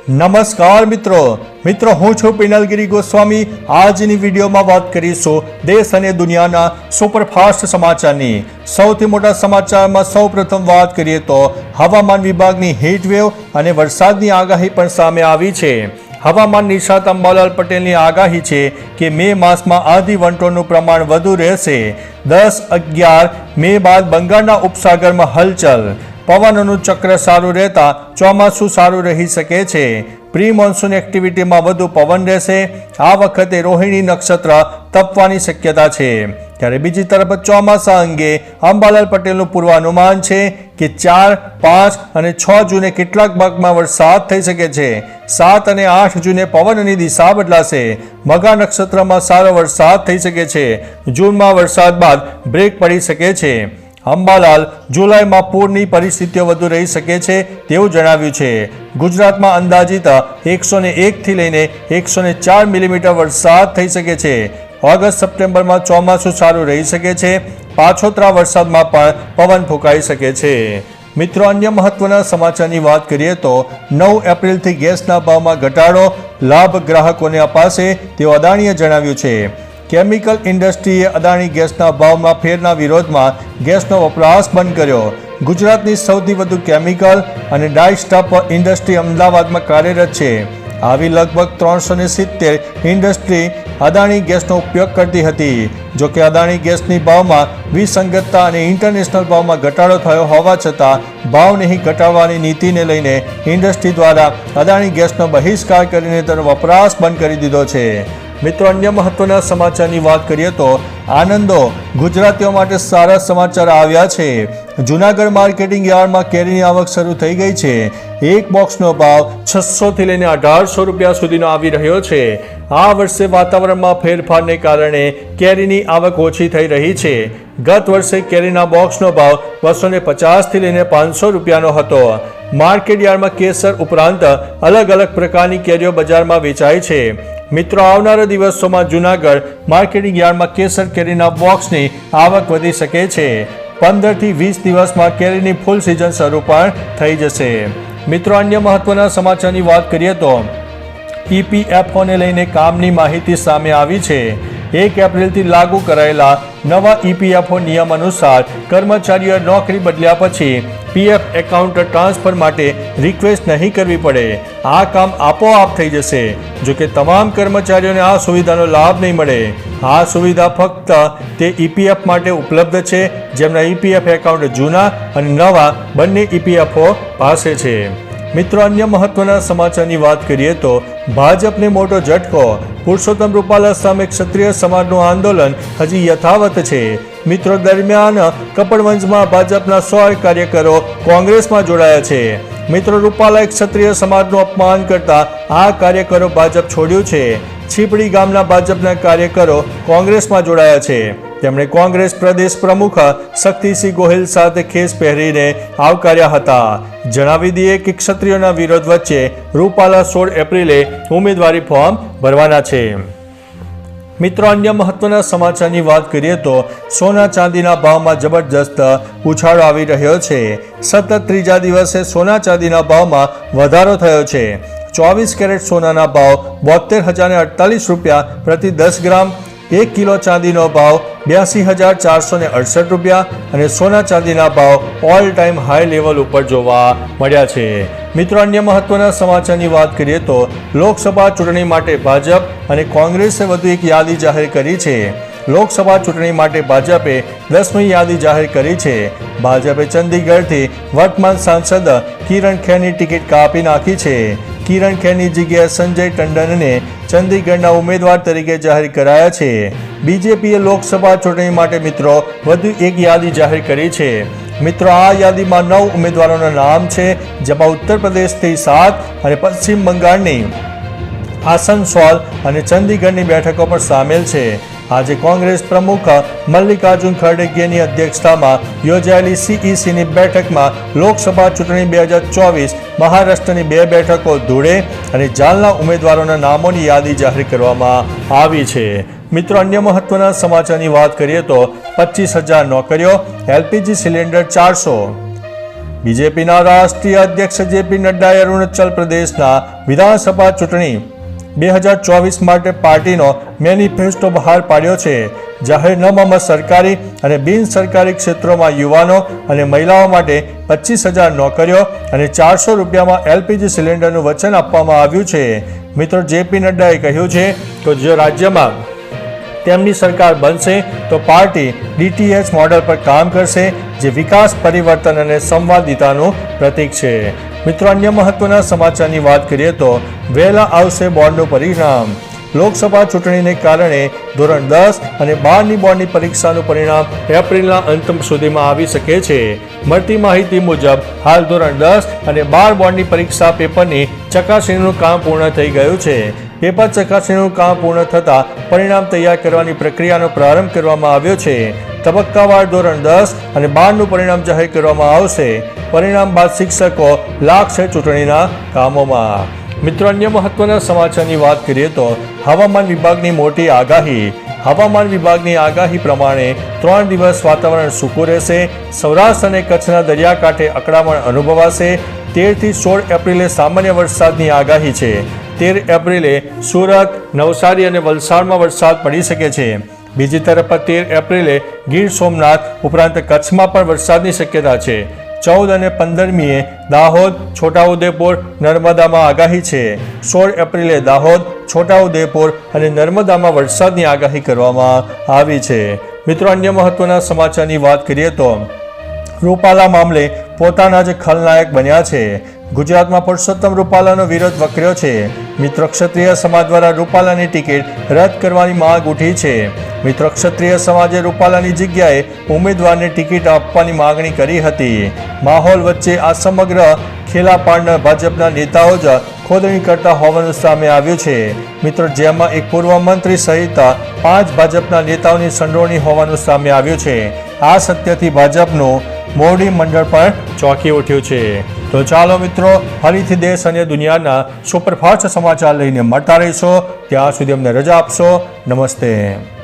નમસ્કાર મિત્રો હું છું પિનલગીરી ગોસ્વામી। આજની વિડીયોમાં વાત કરીશું દેશ અને દુનિયાના સુપરફાસ્ટ સમાચારની। સૌથી મોટા સમાચારમાં સૌપ્રથમ વાત કરીએ તો હવામાન વિભાગની હીટવેવ અને વરસાદની આગાહી પણ સામે આવી છે। હવામાન નિષ્ણાત અંબાલાલ પટેલની આગાહી છે કે મે માસમાં આંધી વંટોળનું પ્રમાણ વધુ રહેશે। 10-11 મે બાદ બંગાળના ઉપસાગરમાં હલચલ, પવનોનું ચક્ર સારું રહેતા ચોમાસું સારું રહી શકે છે। પ્રી મોન્સૂન એક્ટિવિટીમાં વધુ પવન રહેશે। આ વખતે રોહિણી નક્ષત્ર તપવાની શક્યતા છે। ત્યારે બીજી તરફ ચોમાસા અંગે અંબાલાલ પટેલનું પૂર્વાનુમાન છે કે 4, 5 અને 6 જૂને કેટલાક ભાગમાં વરસાદ થઈ શકે છે। 7 અને 8 જૂને પવનની દિશા બદલાશે। મઘા નક્ષત્રમાં સારો વરસાદ થઈ શકે છે। જૂનમાં વરસાદ બાદ બ્રેક પડી શકે છે। અંબાલાલ જુલાઈમાં પૂરની પરિસ્થિતિઓ વધુ રહી શકે છે તેવું જણાવ્યું છે। ગુજરાતમાં અંદાજિત 101 થી લઈને 104 મિલીમીટર વરસાદ થઈ શકે છે। ઓગસ્ટ સપ્ટેમ્બરમાં ચોમાસું સારું રહી શકે છે। પાછોતરા વરસાદમાં પણ પવન ફૂંકાઈ શકે છે। મિત્રો, અન્ય મહત્વના સમાચારની વાત કરીએ તો 9 એપ્રિલથી ગેસના ભાવમાં ઘટાડો, લાભ ગ્રાહકોને અપાશે તેવું અદાણીએ જણાવ્યું છે। કેમિકલ ઇન્ડસ્ટ્રીએ અદાણી ગેસના ભાવમાં ફેરના વિરોધમાં ગેસનો વપરાશ બંધ કર્યો। ગુજરાતની સૌથી વધુ કેમિકલ અને ડાય સ્ટફ ઇન્ડસ્ટ્રી અમદાવાદમાં કાર્યરત છે। આવી લગભગ 370 ઇન્ડસ્ટ્રી અદાણી ગેસનો ઉપયોગ કરતી હતી। જોકે અદાણી ગેસની ભાવમાં વિસંગતતા અને ઇન્ટરનેશનલ ભાવમાં ઘટાડો થયો હોવા છતાં ભાવ નહીં ઘટાડવાની નીતિને લઈને ઇન્ડસ્ટ્રી દ્વારા અદાણી ગેસનો બહિષ્કાર કરીને તેનો વપરાશ બંધ કરી દીધો છે। મિત્રો, અન્ય મહત્વના સમાચારની વાત કરીએ તો આનંદો ગુજરાતીઓ માટે સારા સમાચાર આવ્યા છે। જૂનાગઢ માર્કેટિંગ યાર્ડમાં કેરીની આવક શરૂ થઈ ગઈ છે। એક બોક્સનો ભાવ 600 થી લઈને 1800 રૂપિયા સુધીનો આવી રહ્યો છે। આ વર્ષે વાતાવરણમાં ફેરફારને કારણે કેરીની આવક ઓછી થઈ રહી છે। ગત વર્ષે કેરીના બોક્સનો ભાવ 250 થી લઈને 500 રૂપિયાનો હતો। માર્કેટ યાર્ડમાં કેસર ઉપરાંત અલગ અલગ પ્રકારની કેરીઓ બજારમાં વેચાય છે। મિત્રો, આવનારા દિવસોમાં જૂનાગઢ માર્કેટિંગ યાર્ડમાં કેસર કેરીના બોક્સની આવક વધી શકે છે। 15 થી 20 દિવસમાં કેરીની ફૂલ સિઝન શરૂ પણ થઈ જશે। મિત્રો, અન્ય મહત્વના સમાચારની વાત કરીએ તો EPFOને લઈને કામની માહિતી સામે આવી છે। 1 એપ્રિલથી લાગુ કરાયેલા નવા EPFO નિયમ અનુસાર કર્મચારીઓએ નોકરી બદલ્યા પછી PF એકાઉન્ટ ટ્રાન્સફર માટે રિક્વેસ્ટ નહીં કરવી પડે। આ કામ આપોઆપ થઈ જશે। જોકે તમામ કર્મચારીઓને આ સુવિધાનો લાભ નહીં મળે। આ સુવિધા ફક્ત તે EPF માટે ઉપલબ્ધ છે જેમના EPF એકાઉન્ટ જૂના અને નવા બંને EPFO પાસે છે। મિત્રો, અન્ય મહત્વના સમાચારની વાત કરીએ તો ભાજપને મોટો ઝટકો। પુરુષોત્તમ રૂપાલા સામે ક્ષત્રિય સમાજનું આંદોલન હજી યથાવત છે। મિત્રો, દરમિયાન કપડવંજમાં ભાજપના 100 કાર્યકરો કોંગ્રેસમાં જોડાયા છે। મિત્રો, રૂપાલાએ ક્ષત્રિય સમાજનું અપમાન કરતા આ કાર્યકરો ભાજપ છોડ્યું છે। છીપડી ગામના ભાજપના કાર્યકરો કોંગ્રેસમાં જોડાયા છે। તેમણે કોંગ્રેસ પ્રદેશ પ્રમુખ શક્તિસિંહ ગોહિલ સાથે ખેસ પહેરીને આવકાર્યા હતા। જણાવી દઈએ કે ક્ષત્રિયોના વિરોધ વચ્ચે રૂપાલા 16 એપ્રિલે ઉમેદવારી ફોર્મ ભરવાના છે। મિત્રો, અન્ય મહત્વના સમાચારની વાત કરીએ તો સોના ચાંદીના ભાવમાં જબરજસ્ત ઉછાળો આવી રહ્યો છે। સતત ત્રીજા દિવસે સોના ચાંદીના ભાવમાં વધારો થયો છે। 24 કેરેટ સોનાના ભાવ 72,048 રૂપિયા પ્રતિ 10 ગ્રામ, 1 કિલો ચાંદીનો ભાવ 82,468 રૂપિયા અને સોના ચાંદીના ભાવ ઓલ ટાઈમ હાઈ લેવલ ઉપર જોવા મળ્યા છે। મિત્રો, અન્ય મહત્વના સમાચારની વાત કરીએ તો લોકસભા ચૂંટણી માટે ભાજપ અને કોંગ્રેસે વધુ એક યાદી જાહેર કરી છે। લોકસભા ચૂંટણી માટે ભાજપે 10મી યાદી જાહેર કરી છે। ભાજપે ચંદીગઢથી વર્તમાન સાંસદ કિરણ ખેરની ટિકિટ કાપી નાખી છે। કિરણ ખેરની જગ્યાએ સંજય ટંડનને ચંદીગઢના ઉમેદવાર તરીકે જાહેર કરાયા છે। બીજેપીએ લોકસભા ચૂંટણી માટે મિત્રો વધુ એક યાદી જાહેર કરી છે। મિત્રો, આ યાદીમાં 9 ઉમેદવારોના નામ છે જેમાં ઉત્તર પ્રદેશથી 7 અને પશ્ચિમ બંગાળની આસનસોલ અને ચંદીગઢની બેઠકો પણ સામેલ છે। આજે કોંગ્રેસ પ્રમુખ મલ્લિકાર્જુન ખડગેની અધ્યક્ષતામાં યોજાયેલી CECની બેઠકમાં લોકસભા ચૂંટણી 2024 મહારાષ્ટ્રની 2 બેઠકો ધુળે અને જાલના ઉમેદવારોના નામોની યાદી જાહેર કરવામાં આવી છે। મિત્રો, અન્ય મહત્વના સમાચારની વાત કરીએ તો 25,000 નોકરીઓ, LPG સિલિન્ડર 400। બીજેપીના રાષ્ટ્રીય અધ્યક્ષ જેપી નડ્ડાએ અરુણાચલ પ્રદેશના વિધાનસભા ચૂંટણી 2024 માટે પાર્ટીનો મેનિફેસ્ટો બહાર પાડ્યો છે. જાહેરનામામાં સરકારી અને બિન સરકારી ક્ષેત્રોમાં યુવાનો અને મહિલાઓ માટે 25,000 નોકરીઓ અને 400 રૂપિયામાં એલપીજી સિલિન્ડરનું વચન આપવામાં આવ્યું છે. મિત્રો, જેપી નડ્ડાએ કહ્યું છે કે જો રાજ્યમાં તેમની સરકાર બનશે તો પાર્ટી ડીટીએચ મોડેલ પર કામ કરશે, જે વિકાસ, પરિવર્તન અને સંવાદિતાનું પ્રતીક છે. મિત્રો, અન્ય મહત્વના સમાચારની વાત કરીએ તો વહેલા આવશે બોર્ડનું પરિણામ. લોકસભા ચૂંટણીને કારણે ધોરણ 10 અને 12ની બોર્ડની પરીક્ષાનું પરિણામ એપ્રિલના અંત સુધીમાં આવી શકે છે. મળતી માહિતી મુજબ હાલ ધોરણ 10 અને 12 બોર્ડની પરીક્ષા પેપરની ચકાસણીનું કામ પૂર્ણ થઈ ગયું છે. પેપર ચકાસણીનું કામ પૂર્ણ થતાં પરિણામ તૈયાર કરવાની પ્રક્રિયાનો પ્રારંભ કરવામાં આવ્યો છે. તબક્કાવાર ધોરણ 10 અને 12નું પરિણામ જાહેર કરવામાં આવશે. પરિણામ બાદ શિક્ષકો લાગશે ચૂંટણીના કામોમાં. મિત્રો, અન્ય મહત્વના સમાચારની વાત કરીએ તો હવામાન વિભાગની મોટી આગાહી. હવામાન વિભાગની આગાહી પ્રમાણે 3 દિવસ વાતાવરણ સૂકું રહેશે. સૌરાષ્ટ્ર અને કચ્છના દરિયાકાંઠે અકળામણ અનુભવાશે. 13 થી 16 એપ્રિલે સામાન્ય વરસાદની આગાહી છે. 13 એપ્રિલે સુરત, નવસારી અને વલસાડમાં વરસાદ પડી શકે છે. બીજી તરફ 13 એપ્રિલે ગીર સોમનાથ ઉપરાંત કચ્છમાં પણ વરસાદની શક્યતા છે. 14 અને 15મીએ દાહોદ, છોટાઉદેપુર, નર્મદામાં આગાહી છે. 16 એપ્રિલે દાહોદ, છોટાઉદેપુર અને નર્મદામાં વરસાદની આગાહી કરવામાં આવી છે. મિત્રો, અન્ય મહત્વના સમાચારની વાત કરીએ તો રૂપાલા મામલે પોતાના જ ખલનાયક બન્યા છે. ગુજરાતમાં પુરુષોત્તમ રૂપાલાનો વિરોધ વકર્યો છે. મિત્રો, ક્ષત્રિય સમાજ દ્વારા રૂપાલાની ટિકિટ રદ કરવાની માંગ ઉઠી છે. મિત્રો, ક્ષત્રિય સમાજે રૂપાલાની જગ્યાએ ઉમેદવારને ટિકિટ આપવાની માંગણી કરી હતી. માહોલ વચ્ચે આ સમગ્ર ખેલા પાડનાર ભાજપના નેતાઓ જ ખોદણી કરતા હોવાનું સામે આવ્યું છે. મિત્રો, જેમાં એક પૂર્વ મંત્રી સહિત 5 ભાજપના નેતાઓની સંડોવણી હોવાનું સામે આવ્યું છે. આ સત્યથી ભાજપનું મોવડી મંડળ પણ ચોંકી ઉઠ્યું છે. તો ચાલો મિત્રો, ફરીથી દેશ અને દુનિયાના સુપરફાસ્ટ સમાચાર લઈને મળતા રહીશો. ત્યાં સુધી અમને રજા આપશો. નમસ્તે.